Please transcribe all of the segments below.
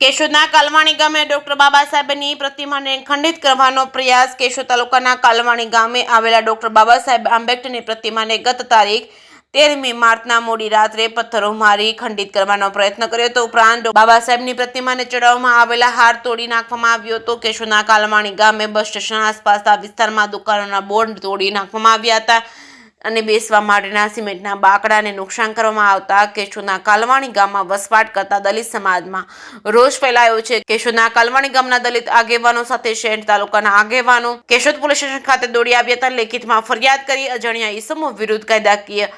કેશોદના કાલવાણી ગામે ડોક્ટર બાબા સાહેબની પ્રતિમાને ખંડિત કરવાનો પ્રયાસ। કેશોદ તાલુકાના કાલવાણી ગામે આવેલા ડોક્ટર બાબા સાહેબ આંબેડકરની પ્રતિમાને ગત તારીખ 13મી માર્ચના મોડી રાત્રે પથ્થરો મારી ખંડિત કરવાનો પ્રયત્ન કર્યો હતો। ઉપરાંત બાબા સાહેબની પ્રતિમાને ચડાવવામાં આવેલા હાર તોડી નાખવામાં આવ્યો હતો। કેશોદના કાલવાણી ગામે બસ સ્ટેશન આસપાસના વિસ્તારમાં દુકાનોના બોર્ડ તોડી નાખવામાં આવ્યા હતા અને બેસવા માટેના સિમેન્ટના બાકડાને નુકસાન કરવામાં આવતા કેશોદના કાલવાણી ગામમાં વસવાટ કરતા દલિત સમાજમાં રોષ ફેલાયો છે। કેશોદના કાલવાણી ગામના દલિત આગેવાનો સાથે શહેર તાલુકાના આગેવાનો કેશોદ પોલીસ સ્ટેશન ખાતે દોડી આવ્યા હતા। લેખિતમાં ફરિયાદ કરી અજાણ્યા ઈસમો વિરુદ્ધ કાયદાકીય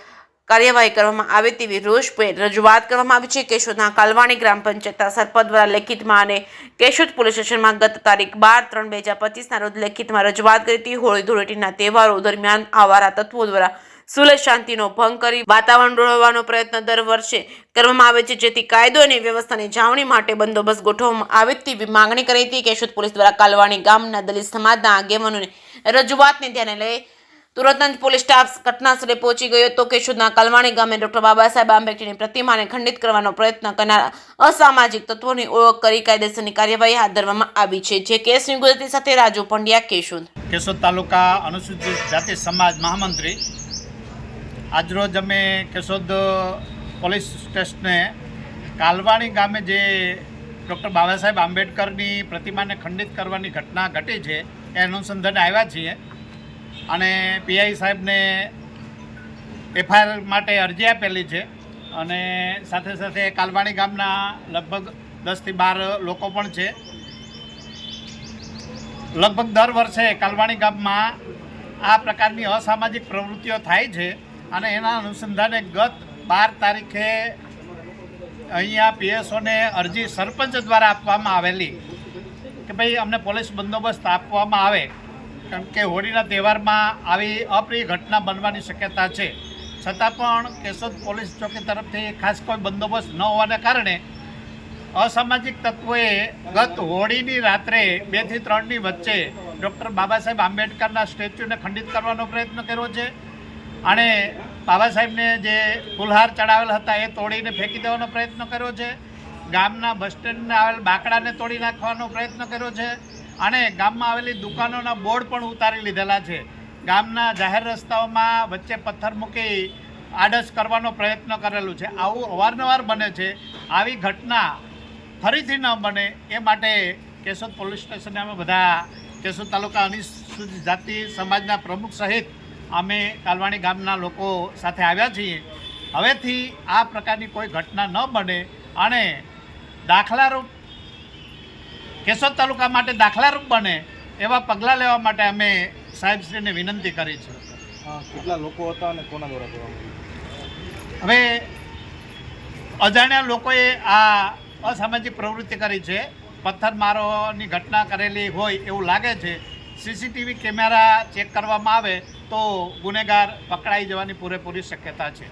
કાર્યવાહી કરવામાં આવે તેવી રોષભેર રજૂઆત કરવામાં આવી છે। કેશોદના કાલવાણી ગ્રામ પંચાયતના સરપંચ દ્વારા લેખિતમાં અને કેશોદ પોલીસ સ્ટેશનમાં ગત તારીખ 12/3/2025ના રોજ લેખિતમાં રજૂઆત કરી હતી। હોળી ધૂળેટીના તહેવારો દરમિયાન આવારા તત્વો દ્વારા સુલેહ શાંતિનો ભંગ કરી વાતાવરણ ડોળવાનો પ્રયત્ન દર વર્ષે કરવામાં આવે છે, જેથી કાયદો અને વ્યવસ્થાની જાળવણી માટે બંદોબસ્ત ગોઠવવામાં આવે તેવી માંગણી કરી હતી। કેશોદ પોલીસ દ્વારા કાલવાણી ગામના દલિત સમાજના આગેવાનોની રજૂઆતને ધ્યાને લઈ તુરંત જ પોલીસ સ્ટાફ ઘટનાસ્થળે પહોંચી ગયો હતો। કેશોદના કાલવાણી ગામે ડોક્ટર બાબા સાહેબ આંબેડકરની પ્રતિમાને ખંડિત કરવાનો પ્રયત્ન કરનાર અસામાજિક તત્વોની ઓળખ કરી કાયદેસરની કાર્યવાહી હાથ ધરવામાં આવી છે। જે કેસની ગુજરાતી સાથે રાજુ પંડ્યા, કેશોદ। કેશોદ તાલુકા અનુસૂચિત જાતિ સમાજ મહામંત્રી આજરોજ અમે કેશોદ પોલીસ સ્ટેશને કાલવાણી ગામે જે ડૉક્ટર બાબા સાહેબ આંબેડકરની પ્રતિમાને ખંડિત કરવાની ઘટના ઘટી છે એ અનુસંધાને આવ્યા છીએ અને પીઆઈ સાહેબને એફઆઈઆર માટે અરજી આપેલી છે અને સાથે સાથે કાલવાણી ગામના લગભગ 10થી 12 લોકો પણ છે। લગભગ દર વર્ષે કાલવાણી ગામમાં આ પ્રકારની અસામાજિક પ્રવૃત્તિઓ થાય છે અને એના અનુસંધાને ગત 12 તારીખે અહીંયા પીએસઓને અરજી સરપંચ દ્વારા આપવામાં આવેલી કે ભાઈ અમને પોલીસ બંદોબસ્ત આપવામાં આવે, કારણ કે હોળીના તહેવારમાં આવી અપ્રિય ઘટના બનવાની શક્યતા છે। છતાં પણ કેશોદ પોલીસ ચોકી તરફથી ખાસ કોઈ બંદોબસ્ત ન હોવાને કારણે અસામાજિક તત્વોએ ગત હોળીની રાત્રે 2 થી 3ની વચ્ચે ડૉક્ટર બાબા સાહેબ આંબેડકરના સ્ટેચ્યુને ખંડિત કરવાનો પ્રયત્ન કર્યો છે અને બાબા સાહેબને જે ફૂલહાર ચડાવેલ હતા એ તોડીને ફેંકી દેવાનો પ્રયત્ન કર્યો છે। ગામના બસ સ્ટેન્ડને આવેલ બાકડાને તોડી નાખવાનો પ્રયત્ન કર્યો છે અને ગામમાં આવેલી દુકાનોના બોર્ડ પણ ઉતારી લીધેલા છે। ગામના જાહેર રસ્તાઓમાં વચ્ચે પથ્થર મૂકી આડસ કરવાનો પ્રયત્ન કરેલું છે। આવું અવારનવાર બને છે। આવી ઘટના ફરીથી ન બને એ માટે કેશોદ પોલીસ સ્ટેશને અમે બધા કેશોદ તાલુકા અનુસૂચિત જાતિ સમાજના પ્રમુખ સહિત અમે કાલવાણી ગામના લોકો સાથે આવ્યા છીએ। હવેથી આ પ્રકારની કોઈ ઘટના ન બને અને દાખલારૂપ કેશોદ તાલુકા માટે દાખલારૂપ બને એવા પગલાં લેવા માટે અમે સાહેબશ્રીને વિનંતી કરી છે। કેટલા લોકો હતા અને કોના દ્વારા કરવામાં? હવે અજાણ્યા લોકોએ આ અસામાજિક પ્રવૃત્તિ કરી છે। પથ્થરમારોની ઘટના કરેલી હોય એવું લાગે છે। સીસીટીવી કેમેરા ચેક કરવામાં આવે તો ગુનેગાર પકડાઈ જવાની પૂરેપૂરી શક્યતા છે।